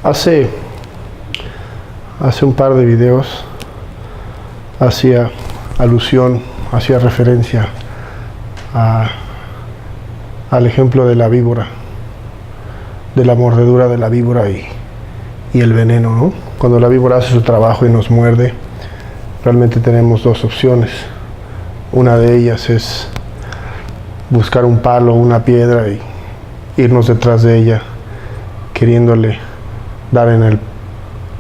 Hace un par de videos hacía alusión, hacía referencia al ejemplo de la víbora, de la mordedura de la víbora y el veneno, ¿no? Cuando la víbora hace su trabajo y nos muerde, realmente tenemos dos opciones. Una de ellas es buscar un palo, una piedra y irnos detrás de ella, queriéndole dar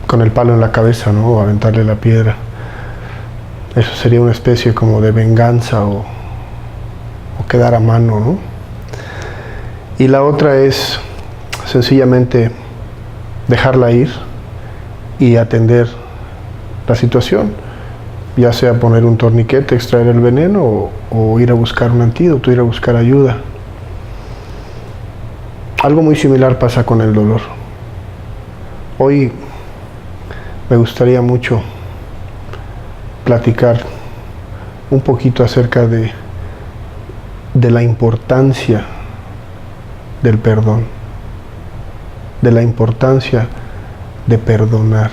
con el palo en la cabeza, ¿no? O aventarle la piedra. Eso sería una especie como de venganza o quedar a mano, ¿no? Y la otra es sencillamente dejarla ir y atender la situación, ya sea poner un torniquete, extraer el veneno o ir a buscar un antídoto, ir a buscar ayuda. Algo muy similar pasa con el dolor. Hoy me gustaría mucho platicar un poquito acerca de la importancia del perdón, de la importancia de perdonar.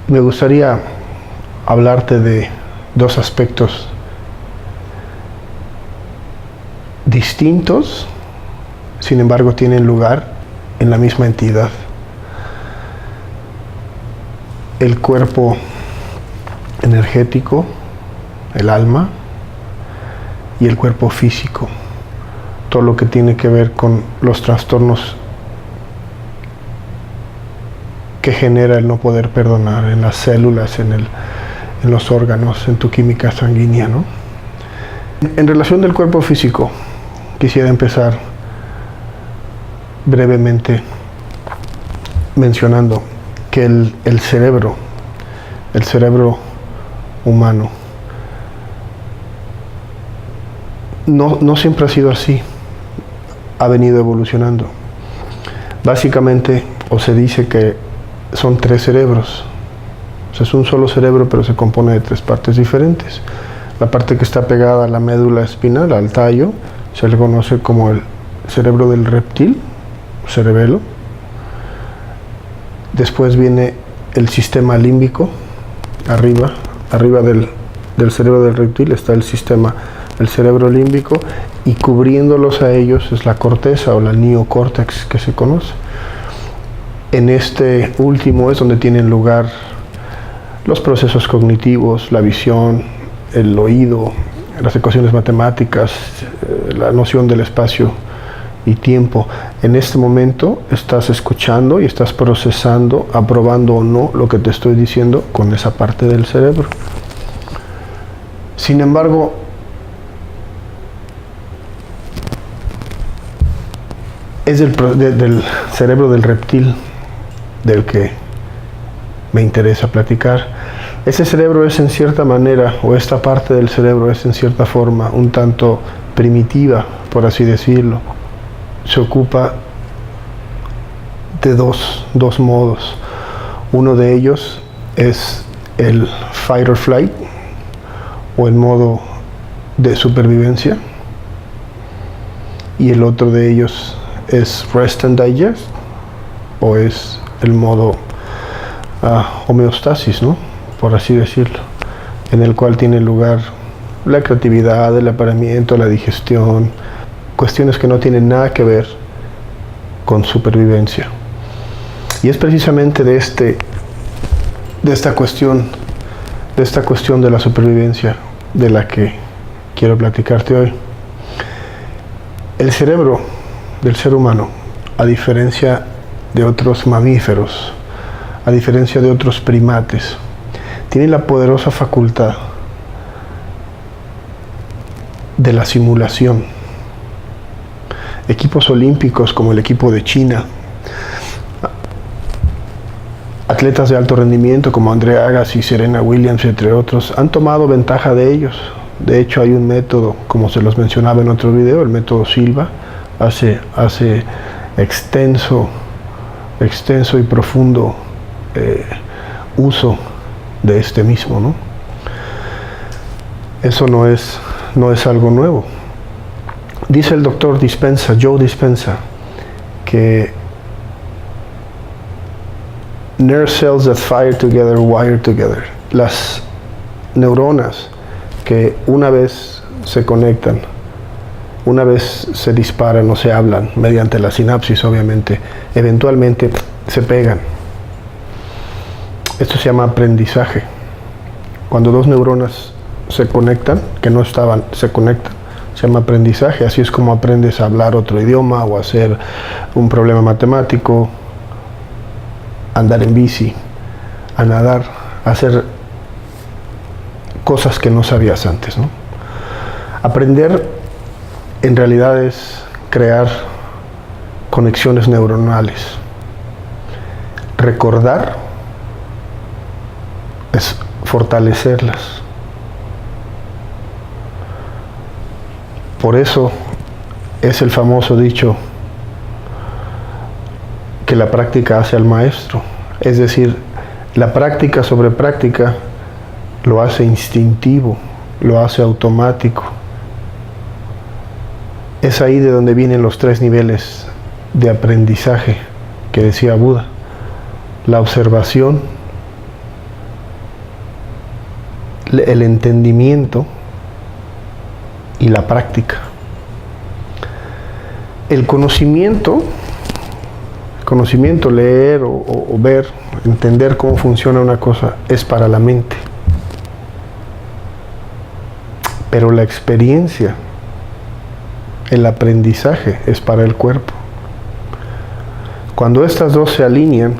Me gustaría hablarte de dos aspectos distintos, sin embargo tienen lugar en la misma entidad. El cuerpo energético, el alma, y el cuerpo físico. Todo lo que tiene que ver con los trastornos que genera el no poder perdonar en las células, en los órganos, en tu química sanguínea, ¿no? En relación del cuerpo físico, quisiera empezar brevemente mencionando que el cerebro humano no siempre ha sido así, ha venido evolucionando. Básicamente, o se dice que son tres cerebros. O sea, es un solo cerebro, pero se compone de tres partes diferentes. La parte que está pegada a la médula espinal, al tallo, se le conoce como el cerebro del reptil, cerebelo. Después viene el sistema límbico, arriba del cerebro del reptil está el cerebro límbico, y cubriéndolos a ellos es la corteza o la neocórtex que se conoce. En este último es donde tienen lugar los procesos cognitivos, la visión, el oído, las ecuaciones matemáticas, la noción del espacio y tiempo. En este momento estás escuchando y estás procesando, aprobando o no lo que te estoy diciendo con esa parte del cerebro. Sin embargo, es del cerebro del reptil del que me interesa platicar. Ese cerebro es en cierta manera, o esta parte del cerebro es en cierta forma un tanto primitiva, por así decirlo. Se ocupa de dos modos. Uno de ellos es el fight or flight, o el modo de supervivencia, y el otro de ellos es rest and digest, o es el modo homeostasis, ¿no? Por así decirlo, en el cual tiene lugar la creatividad, el apareamiento, la digestión, cuestiones que no tienen nada que ver con supervivencia. Y es precisamente de esta cuestión de la supervivencia de la que quiero platicarte hoy. El cerebro del ser humano, a diferencia de otros mamíferos, a diferencia de otros primates, tiene la poderosa facultad de la simulación. Equipos olímpicos como el equipo de China, atletas de alto rendimiento como Andrea Agassi y Serena Williams, entre otros, han tomado ventaja de ellos. De hecho, hay un método, como se los mencionaba en otro video, el método Silva, hace extenso y profundo uso de este mismo, ¿no? Eso no es algo nuevo. Dice el doctor Dispenza, Joe Dispenza, que nerve cells that fire together, wire together. Las neuronas que una vez se conectan, una vez se disparan o se hablan mediante la sinapsis, obviamente, eventualmente se pegan. Esto se llama aprendizaje. Cuando dos neuronas se conectan, que no estaban, se conectan, se llama aprendizaje. Así es como aprendes a hablar otro idioma o a hacer un problema matemático, a andar en bici, a nadar, a hacer cosas que no sabías antes, ¿no? Aprender en realidad es crear conexiones neuronales. Recordar es fortalecerlas. Por eso es el famoso dicho que la práctica hace al maestro. Es decir, la práctica sobre práctica lo hace instintivo, lo hace automático. Es ahí de donde vienen los 3 niveles de aprendizaje que decía Buda: la observación, el entendimiento y la práctica. El conocimiento, leer o ver, entender cómo funciona una cosa, es para la mente. Pero la experiencia, el aprendizaje, es para el cuerpo. Cuando estas dos se alinean,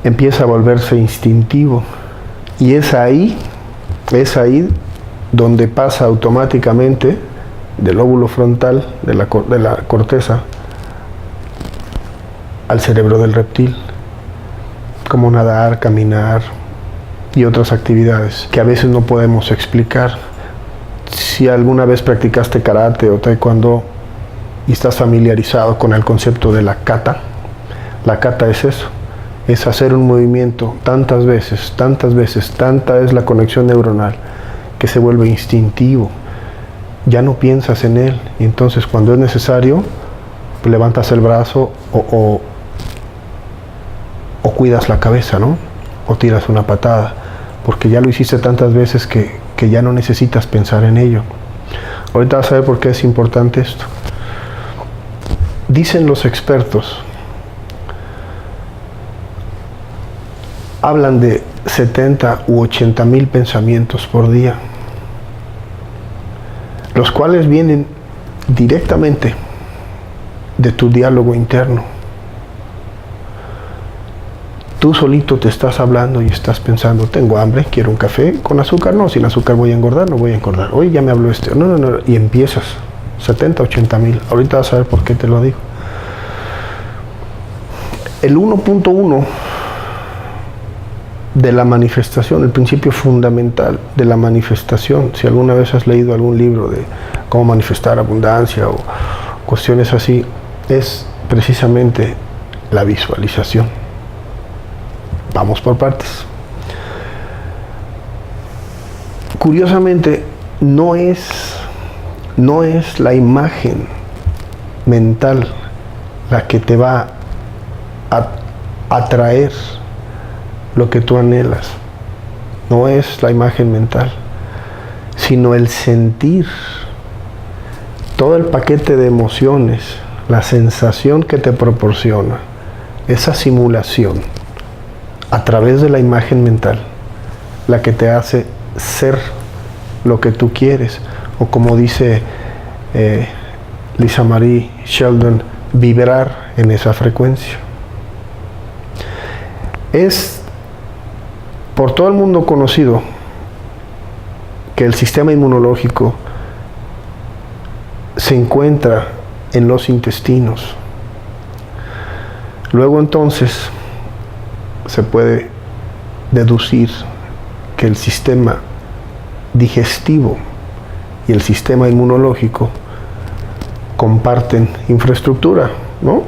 empieza a volverse instintivo. Y es ahí donde pasa automáticamente del lóbulo frontal, de la corteza, al cerebro del reptil, como nadar, caminar y otras actividades que a veces no podemos explicar. Si alguna vez practicaste karate o taekwondo y estás familiarizado con el concepto de la kata es eso, es hacer un movimiento tantas veces, tanta es la conexión neuronal que se vuelve instintivo. Ya no piensas en él, y entonces cuando es necesario, pues levantas el brazo o cuidas la cabeza, ¿no? O tiras una patada, porque ya lo hiciste tantas veces que ya no necesitas pensar en ello. Ahorita vas a ver por qué es importante esto. Dicen los expertos, hablan de 70 u 80 mil pensamientos por día, los cuales vienen directamente de tu diálogo interno. Tú solito te estás hablando y estás pensando: tengo hambre, quiero un café con azúcar, no, sin azúcar voy a engordar, no voy a engordar, hoy ya me habló no, y empiezas 70, 80 mil. Ahorita vas a ver por qué te lo digo. El 1.1 de la manifestación, el principio fundamental de la manifestación, si alguna vez has leído algún libro de cómo manifestar abundancia o cuestiones así, es precisamente la visualización. Vamos por partes. Curiosamente, no es la imagen mental la que te va a atraer lo que tú anhelas. No es la imagen mental, sino el sentir, todo el paquete de emociones, la sensación que te proporciona esa simulación a través de la imagen mental, la que te hace ser lo que tú quieres, o como dice Lisa Marie Sheldon, vibrar en esa frecuencia. Es por todo el mundo conocido que el sistema inmunológico se encuentra en los intestinos. Luego entonces se puede deducir que el sistema digestivo y el sistema inmunológico comparten infraestructura, ¿no?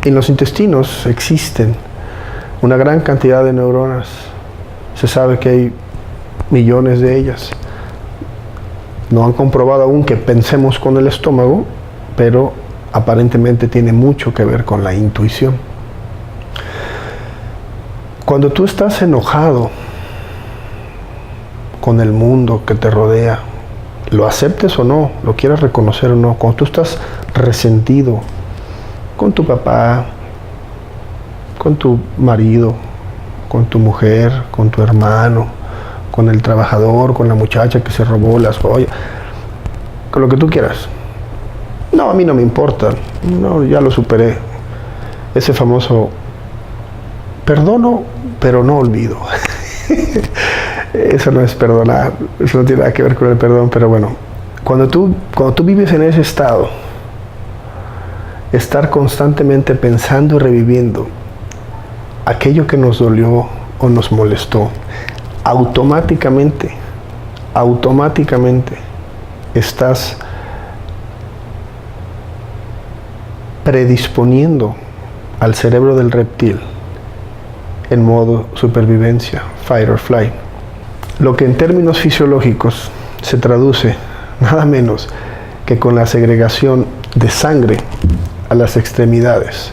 En los intestinos existen una gran cantidad de neuronas. Se sabe que hay millones de ellas. No han comprobado aún que pensemos con el estómago, pero aparentemente tiene mucho que ver con la intuición. Cuando tú estás enojado con el mundo que te rodea, lo aceptes o no, lo quieras reconocer o no, cuando tú estás resentido con tu papá, con tu marido, con tu mujer, con tu hermano, con el trabajador, con la muchacha que se robó las joyas, con lo que tú quieras. No, a mí no me importa, no, ya lo superé. Ese famoso perdono, pero no olvido. Eso no es perdonar, eso no tiene nada que ver con el perdón, pero bueno, cuando tú vives en ese estado, estar constantemente pensando y reviviendo aquello que nos dolió o nos molestó, automáticamente estás predisponiendo al cerebro del reptil en modo supervivencia, fight or flight. Lo que en términos fisiológicos se traduce nada menos que con la segregación de sangre a las extremidades,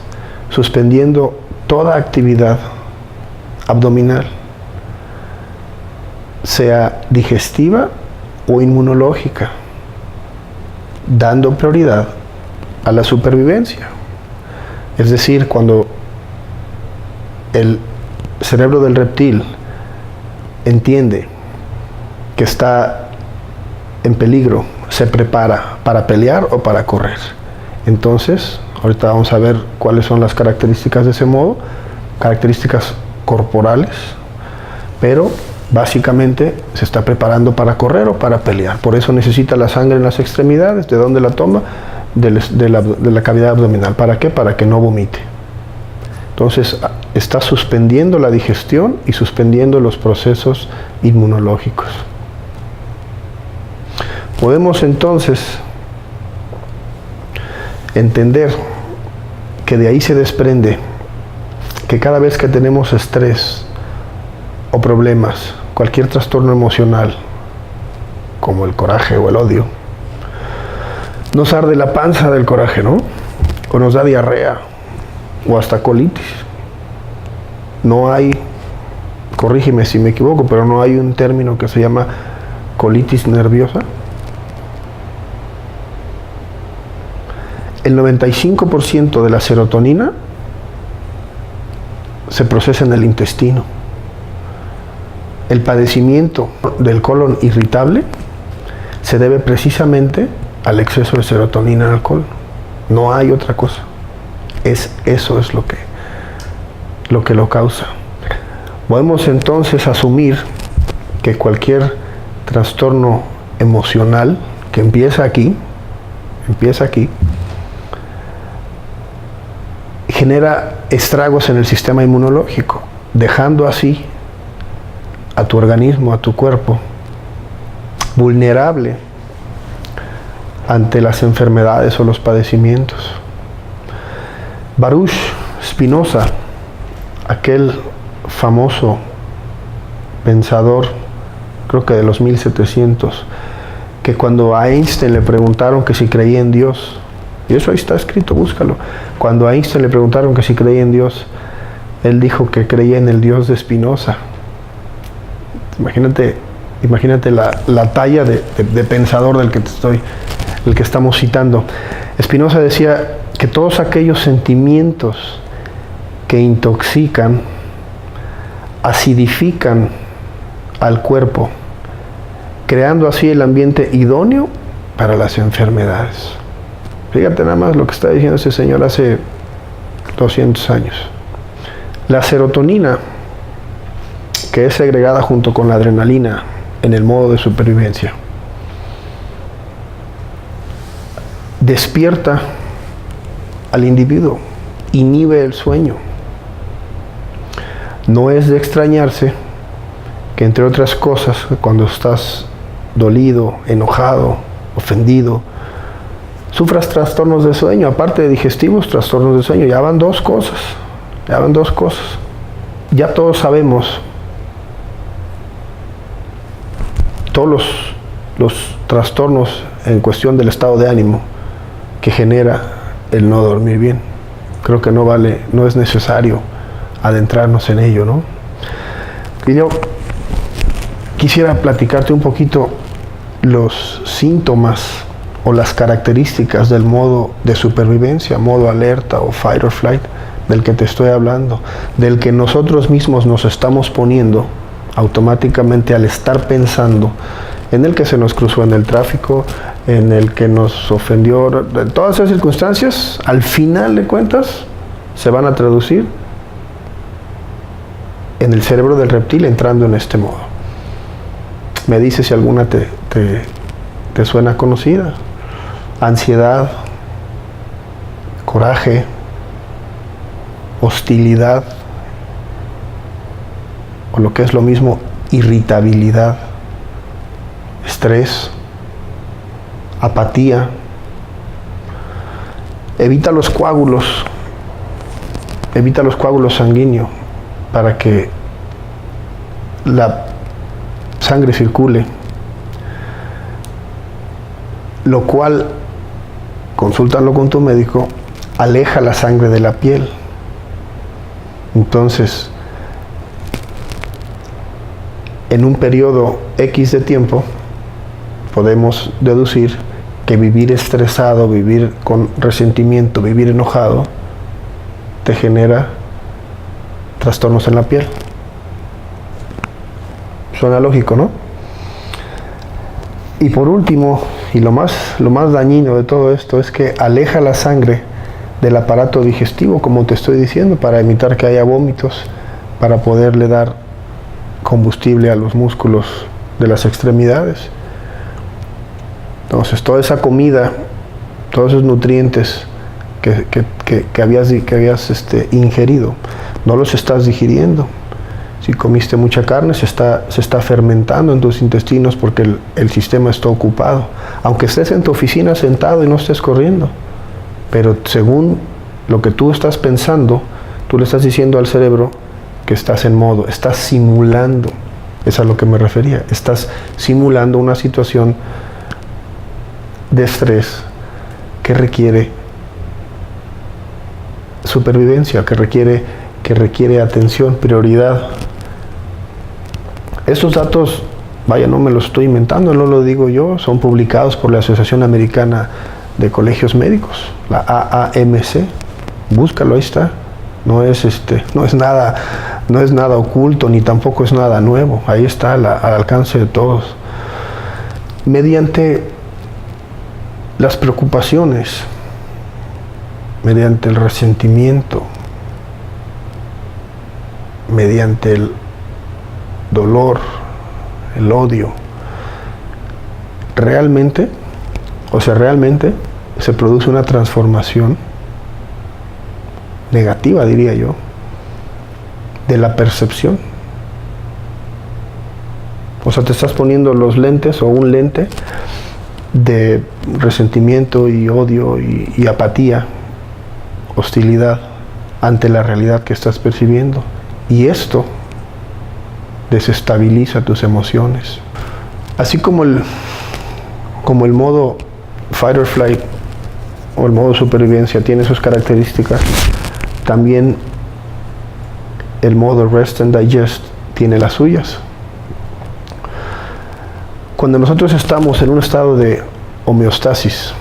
suspendiendo toda actividad abdominal, sea digestiva o inmunológica, dando prioridad a la supervivencia. Es decir, cuando el cerebro del reptil entiende que está en peligro, se prepara para pelear o para correr. Entonces, ahorita vamos a ver cuáles son las características de ese modo, características corporales, pero básicamente se está preparando para correr o para pelear. Por eso necesita la sangre en las extremidades. ¿De dónde la toma? De la cavidad abdominal. ¿Para qué? Para que no vomite. Entonces está suspendiendo la digestión y suspendiendo los procesos inmunológicos. Podemos entonces entender que de ahí se desprende que cada vez que tenemos estrés o problemas, cualquier trastorno emocional, como el coraje o el odio, nos arde la panza del coraje, ¿no? O nos da diarrea, o hasta colitis. No hay, corrígeme si me equivoco, pero no hay un término que se llama colitis nerviosa. El 95% de la serotonina se procesa en el intestino. El padecimiento del colon irritable se debe precisamente al exceso de serotonina en el colon. No hay otra cosa. Eso es lo que lo causa. Podemos entonces asumir que cualquier trastorno emocional que empieza aquí, genera estragos en el sistema inmunológico, dejando así a tu organismo, a tu cuerpo, vulnerable ante las enfermedades o los padecimientos. Baruch Spinoza, aquel famoso pensador, creo que de los 1700, que cuando a Einstein le preguntaron que si creía en Dios, y eso ahí está escrito, búscalo, cuando a Einstein le preguntaron que si creía en Dios, él dijo que creía en el Dios de Spinoza. Imagínate la talla de pensador del que estamos citando. Spinoza decía que todos aquellos sentimientos que intoxican, acidifican al cuerpo, creando así el ambiente idóneo para las enfermedades. Fíjate nada más lo que está diciendo ese señor hace 200 años. La serotonina, que es segregada junto con la adrenalina en el modo de supervivencia, despierta al individuo, inhibe el sueño. No es de extrañarse que, entre otras cosas, cuando estás dolido, enojado, ofendido, sufras trastornos de sueño. Aparte de digestivos, trastornos de sueño. Ya van dos cosas. Ya todos sabemos todos los trastornos en cuestión del estado de ánimo que genera el no dormir bien. Creo que no es necesario adentrarnos en ello, ¿no? Y yo quisiera platicarte un poquito los síntomas o las características del modo de supervivencia, modo alerta o fight or flight, del que te estoy hablando, del que nosotros mismos nos estamos poniendo automáticamente al estar pensando en el que se nos cruzó en el tráfico, en el que nos ofendió. Todas esas circunstancias, al final de cuentas, se van a traducir en el cerebro del reptil entrando en este modo. Me dice si alguna te suena conocida. Ansiedad, coraje, hostilidad, o lo que es lo mismo, irritabilidad, estrés, apatía. Evita los coágulos sanguíneos para que la sangre circule, lo cual, consúltalo con tu médico, aleja la sangre de la piel. Entonces, en un periodo X de tiempo, podemos deducir que vivir estresado, vivir con resentimiento, vivir enojado, te genera trastornos en la piel. Suena lógico, ¿no? Y por último, y lo más dañino de todo esto, es que aleja la sangre del aparato digestivo, como te estoy diciendo, para evitar que haya vómitos, para poderle dar combustible a los músculos de las extremidades. Entonces, toda esa comida, todos esos nutrientes que habías ingerido, no los estás digiriendo. Si comiste mucha carne, se está fermentando en tus intestinos porque el sistema está ocupado. Aunque estés en tu oficina sentado y no estés corriendo, pero según lo que tú estás pensando, tú le estás diciendo al cerebro que estás en modo, estás simulando. Es a lo que me refería. Estás simulando una situación de estrés que requiere supervivencia, que requiere atención, prioridad. Estos datos, vaya, no me los estoy inventando, no lo digo yo, son publicados por la Asociación Americana de Colegios Médicos, la AAMC. Búscalo, ahí está. No es nada oculto, ni tampoco es nada nuevo. Ahí está, al alcance de todos. Mediante las preocupaciones, mediante el resentimiento, mediante el dolor, el odio, realmente se produce una transformación negativa, diría yo, de la percepción. O sea, te estás poniendo los lentes o un lente de resentimiento y odio y apatía, hostilidad ante la realidad que estás percibiendo. Y esto desestabiliza tus emociones. Así como el modo fight or flight o el modo supervivencia tiene sus características, también el modo rest and digest tiene las suyas. Cuando nosotros estamos en un estado de homeostasis,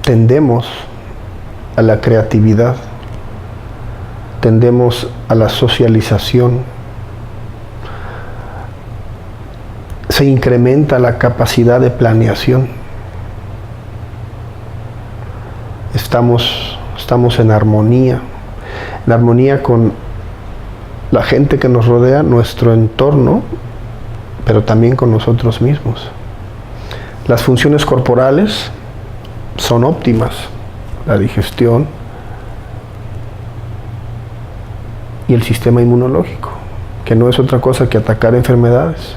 tendemos a la creatividad, tendemos a la socialización, se incrementa la capacidad de planeación. Estamos en armonía con la gente que nos rodea, nuestro entorno, pero también con nosotros mismos. Las funciones corporales son óptimas, la digestión y el sistema inmunológico, que no es otra cosa que atacar enfermedades.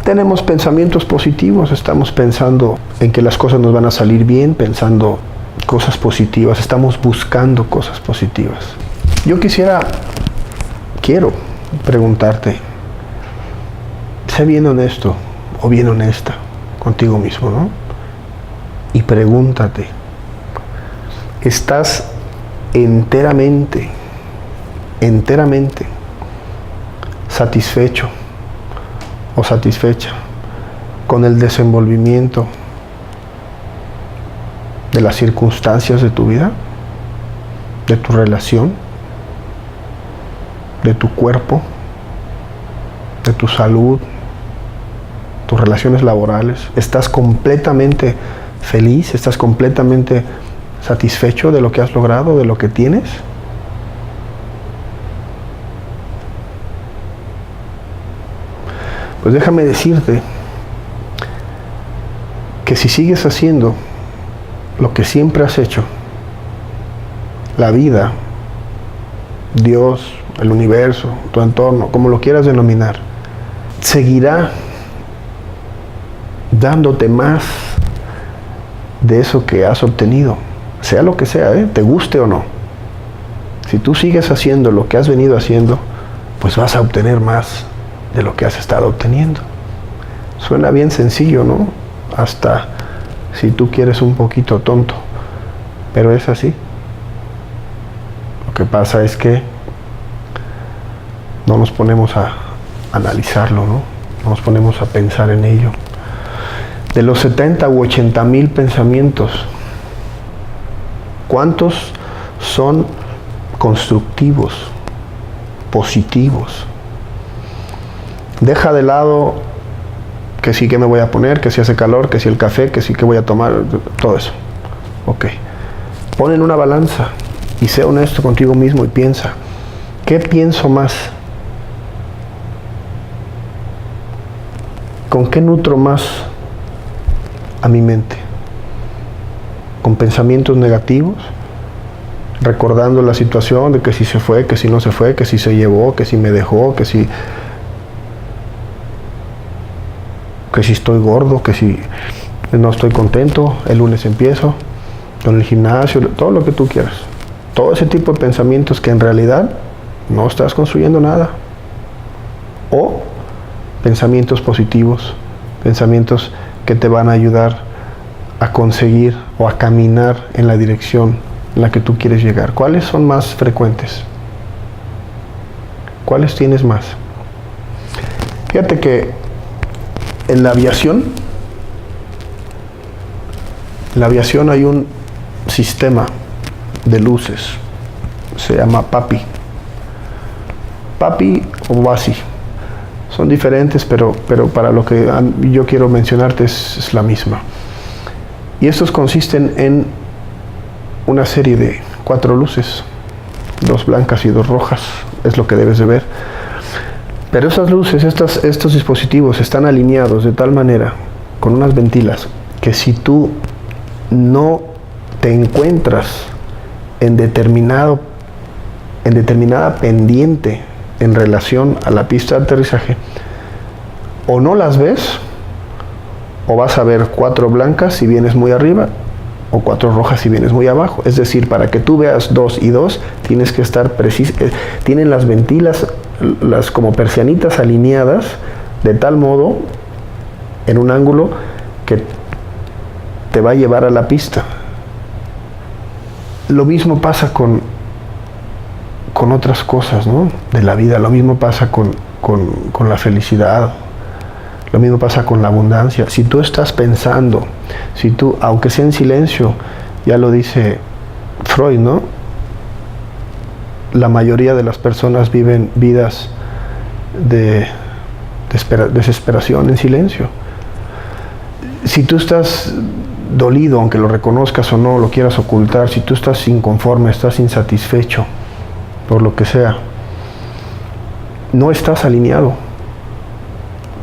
Tenemos pensamientos positivos, estamos pensando en que las cosas nos van a salir bien, pensando cosas positivas, estamos buscando cosas positivas. Yo quiero preguntarte, sé bien honesto o bien honesta contigo mismo, ¿no? Y pregúntate, ¿estás enteramente satisfecho o satisfecha con el desenvolvimiento de las circunstancias de tu vida, de tu relación, de tu cuerpo, de tu salud, tus relaciones laborales? ¿Estás completamente feliz? ¿Estás completamente satisfecho de lo que has logrado, de lo que tienes? Pues déjame decirte que si sigues haciendo lo que siempre has hecho, la vida, Dios, el universo, tu entorno, como lo quieras denominar, seguirá dándote más de eso que has obtenido, sea lo que sea, te guste o no. Si tú sigues haciendo lo que has venido haciendo, pues vas a obtener más de lo que has estado obteniendo. Suena bien sencillo, ¿no? Hasta si tú quieres un poquito tonto, pero es así. Lo que pasa es que no nos ponemos a analizarlo, ¿no? No nos ponemos a pensar en ello. De los 70 u 80 mil pensamientos, ¿cuántos son constructivos, positivos? Deja de lado que sí, que me voy a poner, que si hace calor, que si el café, que sí, que voy a tomar, todo eso. Ok. Pon en una balanza y sé honesto contigo mismo y piensa, ¿qué pienso más? ¿Con qué nutro más a mi mente? ¿Con pensamientos negativos? Recordando la situación de que si se fue, que si no se fue, que si se llevó, que si me dejó, que si estoy gordo, que si no estoy contento, el lunes empiezo con el gimnasio, todo lo que tú quieras. Todo ese tipo de pensamientos que en realidad no estás construyendo nada. O pensamientos positivos, pensamientos que te van a ayudar a conseguir o a caminar en la dirección en la que tú quieres llegar. ¿Cuáles son más frecuentes? ¿Cuáles tienes más? Fíjate que en la aviación hay un sistema de luces, se llama PAPI o BASI. Son diferentes, pero para lo que yo quiero mencionarte es la misma. Y estos consisten en una serie de 4 luces, 2 blancas y 2 rojas, es lo que debes de ver. Pero esas luces, estos dispositivos están alineados de tal manera, con unas ventilas, que si tú no te encuentras en determinada pendiente en relación a la pista de aterrizaje, o no las ves, o vas a ver 4 blancas si vienes muy arriba, o 4 rojas si vienes muy abajo. Es decir, para que tú veas 2 y 2, tienes que estar preciso. Tienen las ventilas, las como persianitas alineadas, de tal modo, en un ángulo que te va a llevar a la pista. Lo mismo pasa con otras cosas, ¿no?, de la vida. Lo mismo pasa con la felicidad. Lo mismo pasa con la abundancia. Si tú estás pensando, si tú, aunque sea en silencio, ya lo dice Freud, ¿no?, la mayoría de las personas viven vidas de desesperación en silencio. Si tú estás dolido, aunque lo reconozcas o no, lo quieras ocultar, si tú estás inconforme, estás insatisfecho, por lo que sea, no estás alineado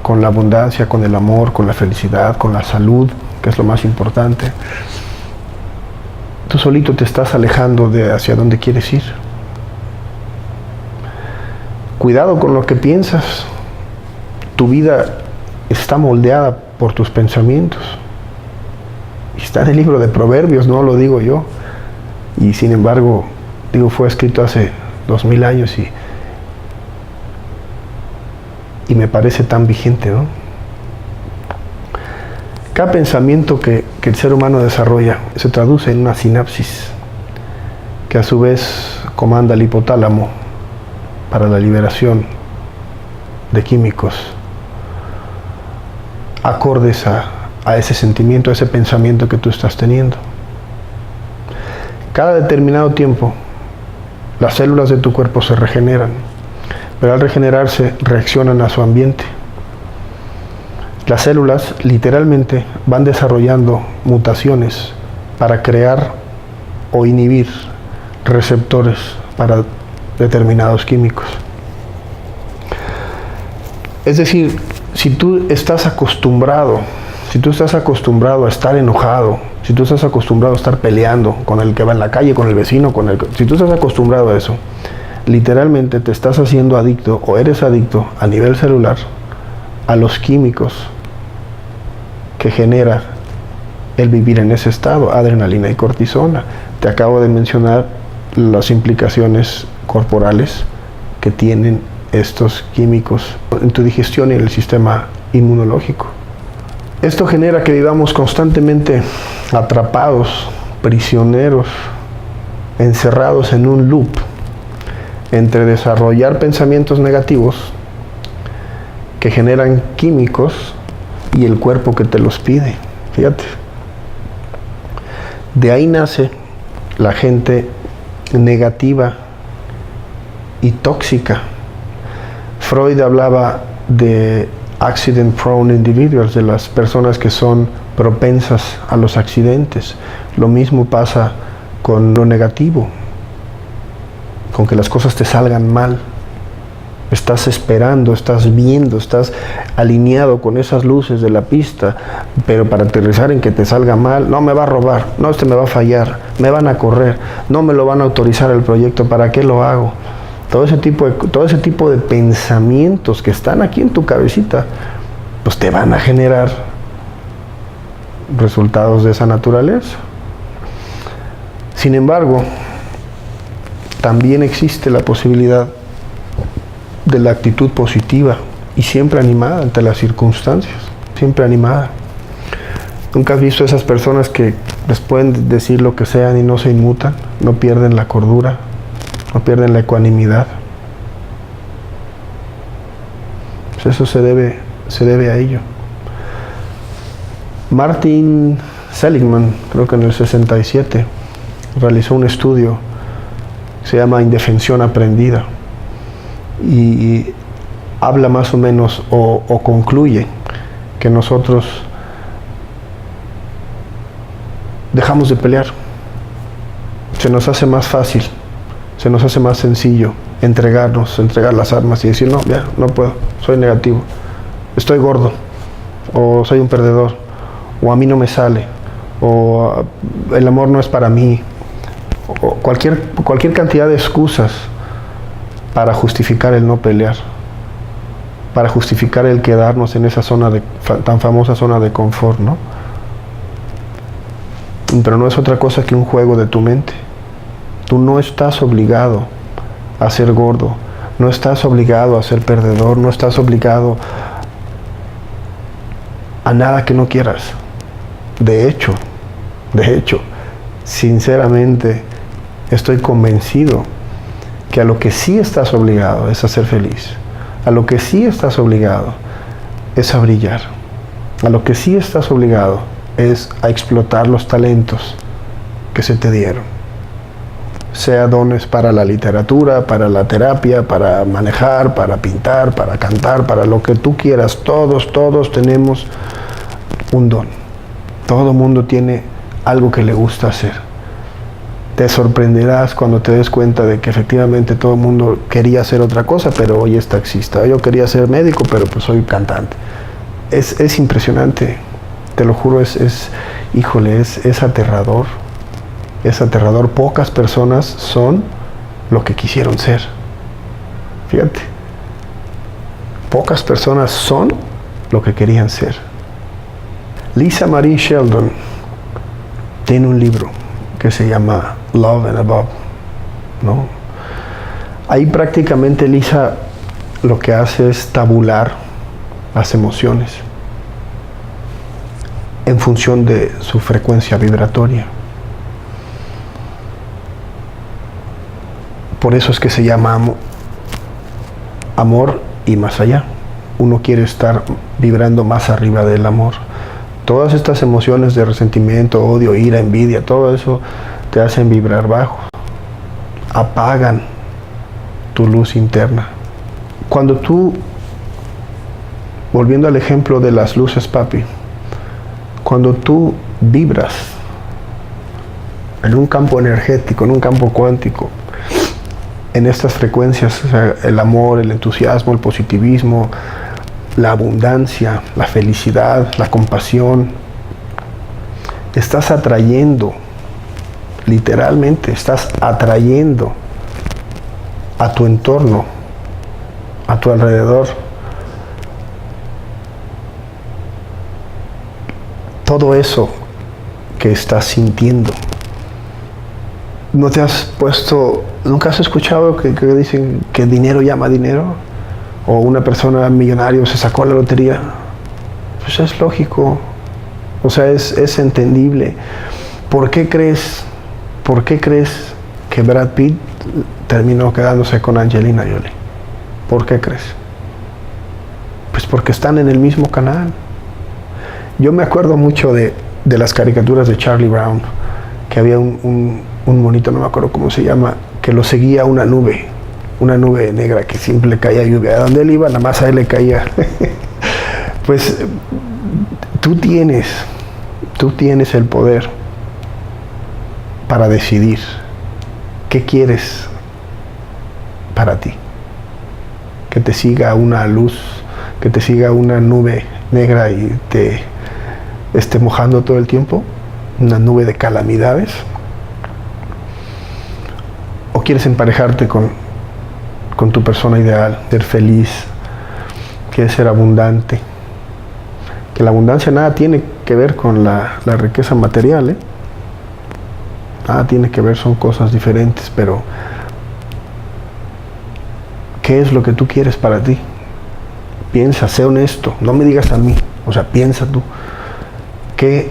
con la abundancia, con el amor, con la felicidad, con la salud, que es lo más importante. Tú solito te estás alejando de hacia dónde quieres ir. Cuidado con lo que piensas. Tu vida está moldeada por tus pensamientos. Y está en el libro de Proverbios, no lo digo yo. Y sin embargo, fue escrito hace 2000 años y me parece tan vigente, ¿no? Cada pensamiento que el ser humano desarrolla se traduce en una sinapsis que a su vez comanda el hipotálamo para la liberación de químicos acordes a ese sentimiento, a ese pensamiento que tú estás teniendo. Cada determinado tiempo, las células de tu cuerpo se regeneran, pero al regenerarse reaccionan a su ambiente. Las células literalmente van desarrollando mutaciones para crear o inhibir receptores para determinados químicos. Es decir, si tú estás acostumbrado a estar enojado, si tú estás acostumbrado a estar peleando con el que va en la calle, con el vecino, si tú estás acostumbrado a eso, literalmente te estás haciendo adicto o eres adicto a nivel celular a los químicos que genera el vivir en ese estado, adrenalina y cortisona. Te acabo de mencionar las implicaciones corporales que tienen estos químicos en tu digestión y en el sistema inmunológico. Esto genera que vivamos constantemente atrapados, prisioneros, encerrados en un loop entre desarrollar pensamientos negativos que generan químicos y el cuerpo que te los pide. Fíjate. De ahí nace la gente negativa y tóxica. Freud hablaba de accident prone individuals, de las personas que son propensas a los accidentes. Lo mismo pasa con lo negativo, con que las cosas te salgan mal. Estás esperando, estás viendo, estás alineado con esas luces de la pista, pero para aterrizar en que te salga mal, no me va a robar, no, este me va a fallar, me van a correr, no me lo van a autorizar el proyecto, ¿para qué lo hago? Todo ese tipo de pensamientos que están aquí en tu cabecita, pues te van a generar resultados de esa naturaleza. Sin embargo, también existe la posibilidad de la actitud positiva y siempre animada ante las circunstancias, siempre animada. ¿Nunca has visto esas personas que les pueden decir lo que sean y no se inmutan, no pierden la cordura, no pierden la ecuanimidad? Pues eso se debe a ello. Martin Seligman, creo que en el 67, realizó un estudio que se llama Indefensión Aprendida y habla más o menos o concluye que nosotros dejamos de pelear. Se nos hace más fácil, se nos hace más sencillo entregar las armas y decir, no, ya, no puedo, soy negativo, estoy gordo, o soy un perdedor, o a mí no me sale, o el amor no es para mí, o cualquier cantidad de excusas para justificar el no pelear, para justificar el quedarnos en esa tan famosa zona de confort, ¿no? Pero no es otra cosa que un juego de tu mente. Tú no estás obligado a ser gordo, no estás obligado a ser perdedor, no estás obligado a nada que no quieras. De hecho, sinceramente, estoy convencido que a lo que sí estás obligado es a ser feliz, a lo que sí estás obligado es a brillar, a lo que sí estás obligado es a explotar los talentos que se te dieron, sea dones para la literatura, para la terapia, para manejar, para pintar, para cantar, para lo que tú quieras. Todos tenemos un don, todo mundo tiene algo que le gusta hacer. Te sorprenderás cuando te des cuenta de que efectivamente todo el mundo quería hacer otra cosa, pero hoy es taxista. Yo quería ser médico, pero pues soy cantante. Es impresionante, te lo juro, es aterrador. Es aterrador. Pocas personas son lo que quisieron ser. Fíjate. Pocas personas son lo que querían ser. Lisa Marie Sheldon tiene un libro que se llama Love and Above, ¿no? Ahí prácticamente Lisa lo que hace es tabular las emociones en función de su frecuencia vibratoria. Por eso es que se llama amor y más allá. uno quiere estar vibrando más arriba del amor. Todas estas emociones de resentimiento, odio, ira, envidia, todo eso te hacen vibrar bajo. Apagan tu luz interna. Cuando tú, volviendo al ejemplo de las luces, papi, cuando tú vibras en un campo energético, en un campo cuántico, en estas frecuencias, o sea, el amor, el entusiasmo, el positivismo, la abundancia, la felicidad, la compasión, estás atrayendo, literalmente, estás atrayendo a tu entorno, a tu alrededor, todo eso que estás sintiendo. ¿No te has puesto, nunca has escuchado que dicen que dinero llama dinero? O una persona millonaria se sacó la lotería. Pues es lógico, o sea, es entendible. ¿Por qué crees que Brad Pitt terminó quedándose con Angelina Jolie? ¿Por qué crees? Pues porque están en el mismo canal. Yo me acuerdo mucho de las caricaturas de Charlie Brown, que había un monito, no me acuerdo cómo se llama, que lo seguía una nube negra que siempre le caía lluvia. A donde él iba, nada más a él le caía. Pues tú tienes el poder para decidir qué quieres para ti. Que te siga una luz, que te siga una nube negra y te esté mojando todo el tiempo, una nube de calamidades. ¿O quieres emparejarte con tu persona ideal, ser feliz, quieres ser abundante? Que la abundancia nada tiene que ver con la riqueza material, ¿eh? Nada tiene que ver, son cosas diferentes, pero ¿qué es lo que tú quieres para ti? Piensa, sé honesto, no me digas a mí, o sea, piensa tú. ¿Qué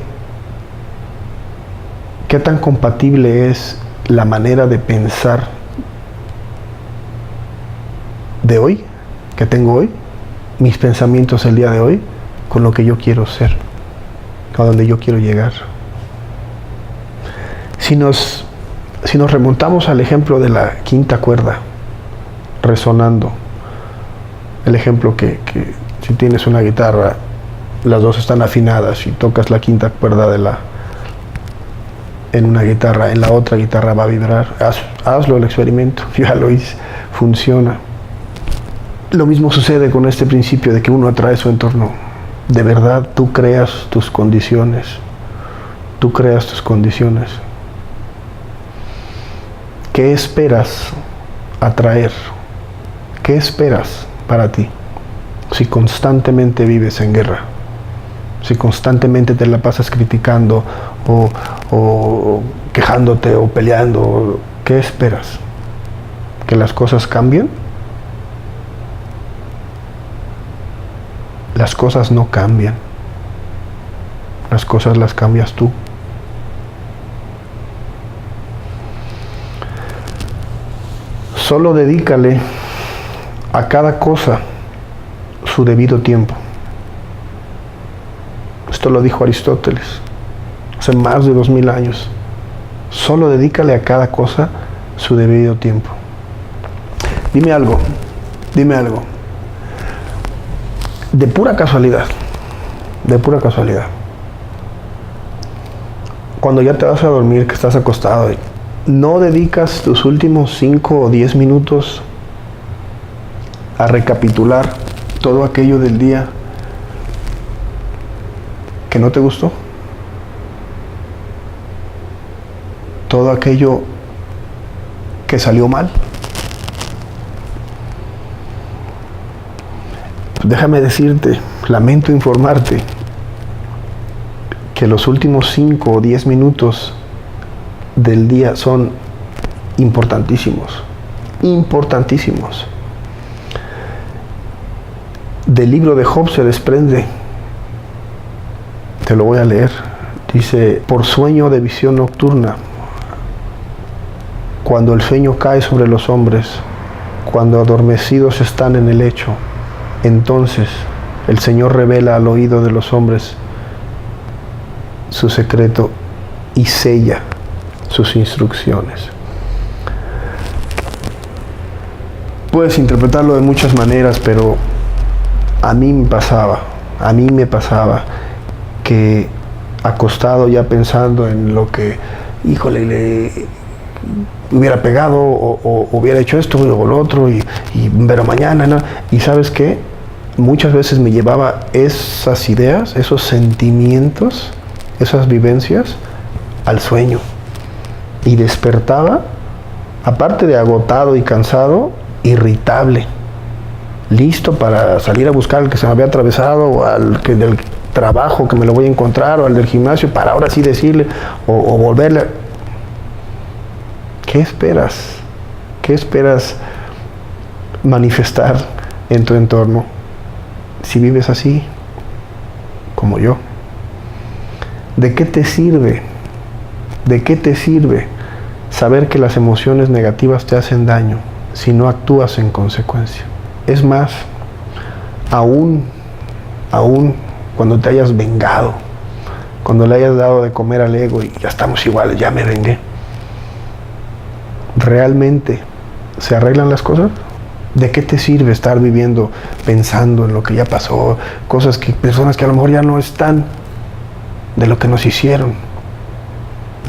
tan compatible es la manera de pensar de hoy, que tengo hoy, mis pensamientos el día de hoy, con lo que yo quiero ser, a donde yo quiero llegar? Si nos remontamos al ejemplo de la quinta cuerda, resonando, el ejemplo que si tienes una guitarra, las dos están afinadas y tocas la quinta cuerda en una guitarra, en la otra guitarra va a vibrar. Hazlo el experimento, ya lo hice, funciona. Lo mismo sucede con este principio de que uno atrae su entorno. De verdad, tú creas tus condiciones. Tú creas tus condiciones. ¿Qué esperas atraer? ¿Qué esperas para ti? Si constantemente vives en guerra, si constantemente te la pasas criticando o quejándote o peleando, ¿qué esperas? ¿Que las cosas cambien? Las cosas no cambian. Las cosas las cambias tú. Solo dedícale a cada cosa su debido tiempo. Esto lo dijo Aristóteles hace más de 2000 años. Solo dedícale a cada cosa su debido tiempo. Dime algo. De pura casualidad, cuando ya te vas a dormir, que estás acostado, ¿no dedicas tus últimos 5 o 10 minutos a recapitular todo aquello del día que no te gustó? Todo aquello que salió mal. Déjame decirte, lamento informarte que los últimos 5 o 10 minutos del día son importantísimos, importantísimos. Del libro de Job se desprende, te lo voy a leer, dice: por sueño de visión nocturna, cuando el sueño cae sobre los hombres, cuando adormecidos están en el lecho, entonces el Señor revela al oído de los hombres su secreto y sella sus instrucciones. Puedes interpretarlo de muchas maneras, pero a mí me pasaba que acostado ya pensando en lo que, híjole, le hubiera pegado o hubiera hecho esto o lo otro pero mañana, ¿no? Y ¿sabes qué? Muchas veces me llevaba esas ideas, esos sentimientos, esas vivencias al sueño y despertaba, aparte de agotado y cansado, irritable, listo para salir a buscar al que se me había atravesado o al que del trabajo que me lo voy a encontrar o al del gimnasio para ahora sí decirle o volverle. ¿Qué esperas? ¿Qué esperas manifestar en tu entorno si vives así como yo? ¿De qué te sirve? ¿De qué te sirve saber que las emociones negativas te hacen daño si no actúas en consecuencia? Es más, aún cuando te hayas vengado, cuando le hayas dado de comer al ego y ya estamos iguales, ya me vengué, ¿realmente se arreglan las cosas? ¿De qué te sirve estar viviendo pensando en lo que ya pasó, personas que a lo mejor ya no están, de lo que nos hicieron?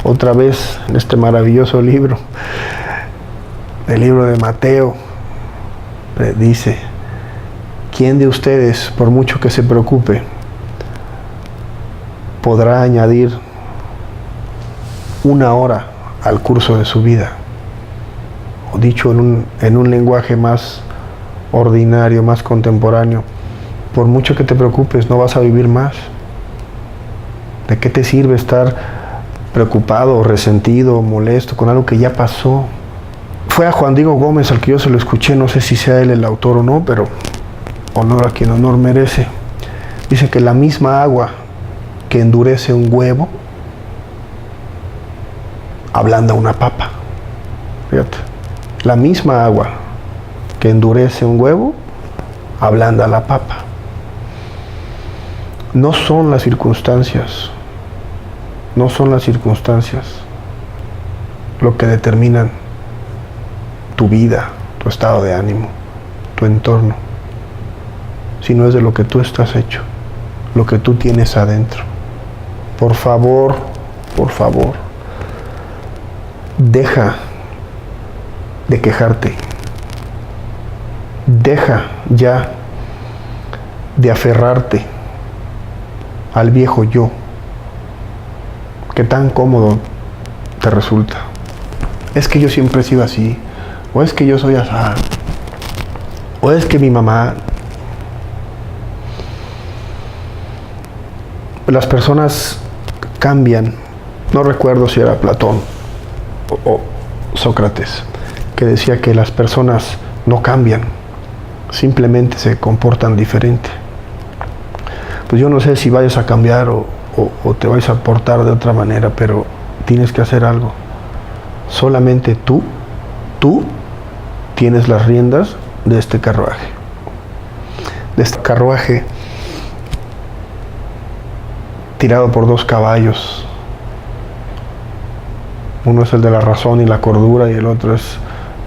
Otra vez en este maravilloso libro, el libro de Mateo, dice: ¿quién de ustedes, por mucho que se preocupe, podrá añadir una hora al curso de su vida? O dicho en un lenguaje más ordinario, más contemporáneo, por mucho que te preocupes, no vas a vivir más. ¿De qué te sirve estar preocupado, resentido, molesto con algo que ya pasó? Fue a Juan Diego Gómez al que yo se lo escuché, no sé si sea él el autor o no, pero honor a quien honor merece. Dice que la misma agua que endurece un huevo ablanda una papa. Fíjate, la misma agua que endurece un huevo ablanda la papa. No son las circunstancias lo que determinan tu vida, tu estado de ánimo, tu entorno, sino es de lo que tú estás hecho, lo que tú tienes adentro. Por favor, deja de quejarte, deja ya de aferrarte al viejo yo, que tan cómodo te resulta. Es que yo siempre he sido así, o es que yo soy así, o es que mi mamá. Las personas cambian. No recuerdo si era Platón o Sócrates, que decía que las personas no cambian, simplemente se comportan diferente. Pues yo no sé si vayas a cambiar o te vais a portar de otra manera, pero tienes que hacer algo. Solamente tú tienes las riendas de este carruaje. Tirado por dos caballos. Uno es el de la razón y la cordura, y el otro es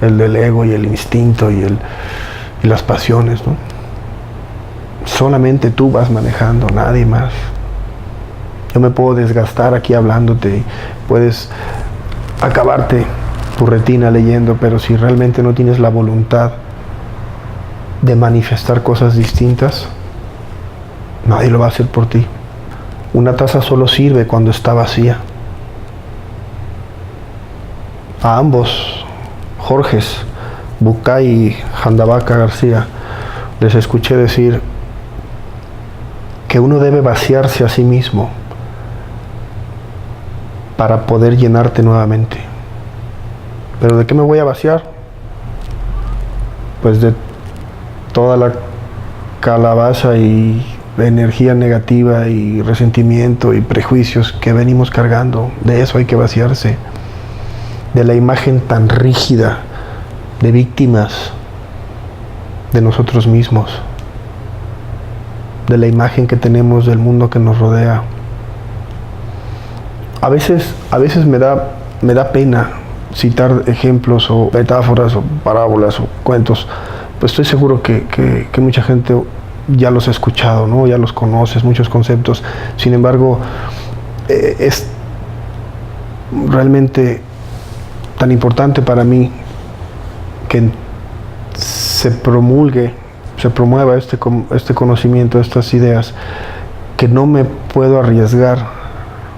el del ego y el instinto y las pasiones, ¿no? Solamente tú vas manejando, nadie más. Yo me puedo desgastar aquí hablándote, puedes acabarte tu retina leyendo, pero si realmente no tienes la voluntad de manifestar cosas distintas, nadie lo va a hacer por ti. Una taza solo sirve cuando está vacía. A ambos, Jorges, Bucay y Jandabaca García, les escuché decir que uno debe vaciarse a sí mismo para poder llenarte nuevamente. ¿Pero de qué me voy a vaciar? Pues de toda la calabaza y energía negativa y resentimiento y prejuicios que venimos cargando. De eso hay que vaciarse. De la imagen tan rígida de víctimas de nosotros mismos. de la imagen que tenemos del mundo que nos rodea. A veces me da pena citar ejemplos o metáforas o parábolas o cuentos, pues estoy seguro que mucha gente ya los ha escuchado, ¿no? Ya los conoces, muchos conceptos. Sin embargo, es realmente tan importante para mí que se promueva este conocimiento, estas ideas, que no me puedo arriesgar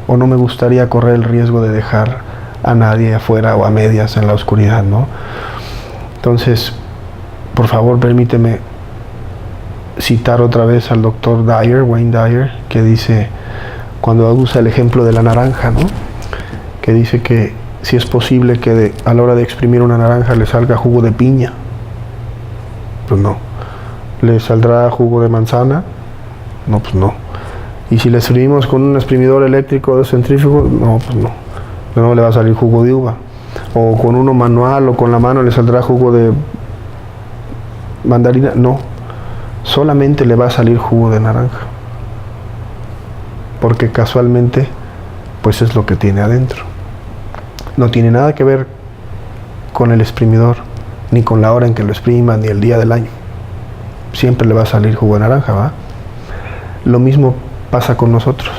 o no me gustaría correr el riesgo de dejar a nadie afuera o a medias en la oscuridad, ¿no? Entonces, por favor, permíteme citar otra vez al doctor Dyer, Wayne Dyer, que dice, cuando usa el ejemplo de la naranja, ¿no? Que dice que si es posible que a la hora de exprimir una naranja le salga jugo de piña, pues no. ¿Le saldrá jugo de manzana? No, pues no. Y si le exprimimos con un exprimidor eléctrico de centrífugo, no, pues no. No le va a salir jugo de uva. O con uno manual o con la mano le saldrá jugo de mandarina. No. Solamente le va a salir jugo de naranja. Porque casualmente, pues es lo que tiene adentro. No tiene nada que ver con el exprimidor, ni con la hora en que lo exprima, ni el día del año. Siempre le va a salir jugo de naranja, ¿va? Lo mismo pasa con nosotros.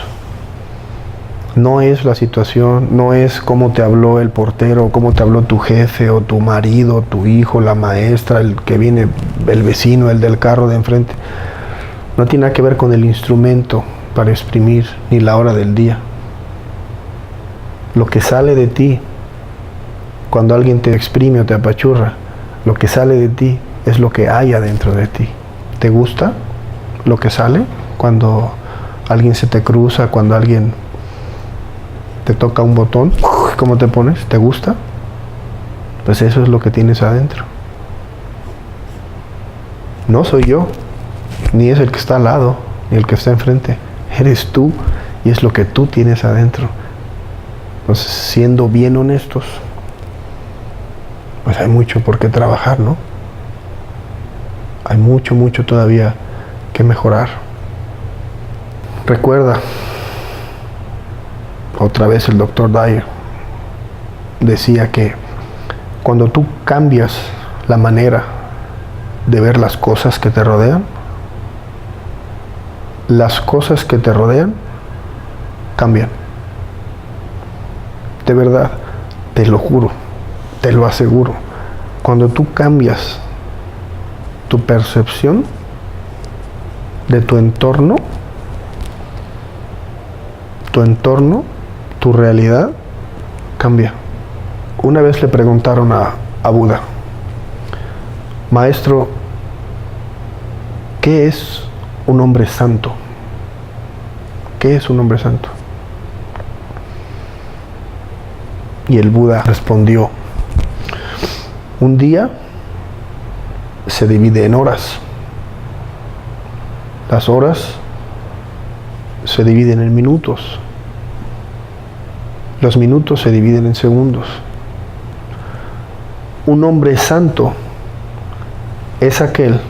No es la situación, no es cómo te habló el portero, cómo te habló tu jefe, o tu marido, tu hijo, la maestra, el que viene, el vecino, el del carro de enfrente. No tiene nada que ver con el instrumento para exprimir, ni la hora del día. Lo que sale de ti, cuando alguien te exprime o te apachurra, lo que sale de ti es lo que hay adentro de ti. ¿Te gusta lo que sale cuando alguien se te cruza, cuando alguien te toca un botón? ¿Cómo te pones? ¿Te gusta? Pues eso es lo que tienes adentro. No soy yo, ni es el que está al lado, ni el que está enfrente. Eres tú y es lo que tú tienes adentro. Entonces, siendo bien honestos, pues hay mucho por qué trabajar, ¿no? Hay mucho todavía que mejorar. Recuerda, otra vez el doctor Dyer decía que cuando tú cambias la manera de ver las cosas que te rodean, las cosas que te rodean cambian. De verdad, te lo juro, te lo aseguro. Cuando tú cambias tu percepción de tu entorno, tu realidad cambia. Una vez le preguntaron a Buda, maestro, ¿qué es un hombre santo? ¿Qué es un hombre santo? Y el Buda respondió, un día se divide en horas. Las horas se dividen en minutos. Los minutos se dividen en segundos. Un hombre santo es aquel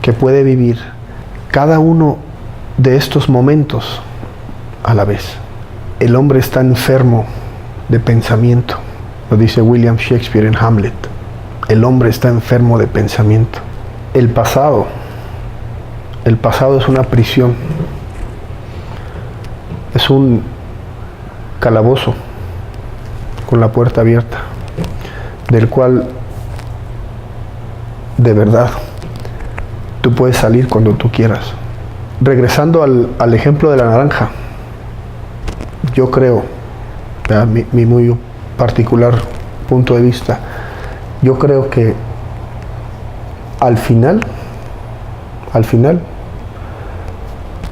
que puede vivir cada uno de estos momentos a la vez. El hombre está enfermo de pensamiento, lo dice William Shakespeare en Hamlet. El hombre está enfermo de pensamiento. El pasado es una prisión, es un calabozo con la puerta abierta, del cual de verdad tú puedes salir cuando tú quieras. Regresando al ejemplo de la naranja, yo creo, mi muy particular punto de vista, yo creo que al final,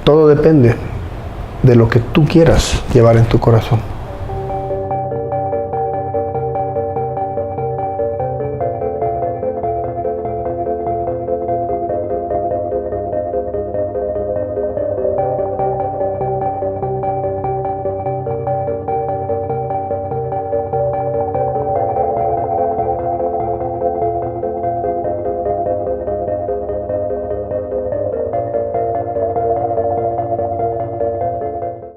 todo depende de lo que tú quieras llevar en tu corazón.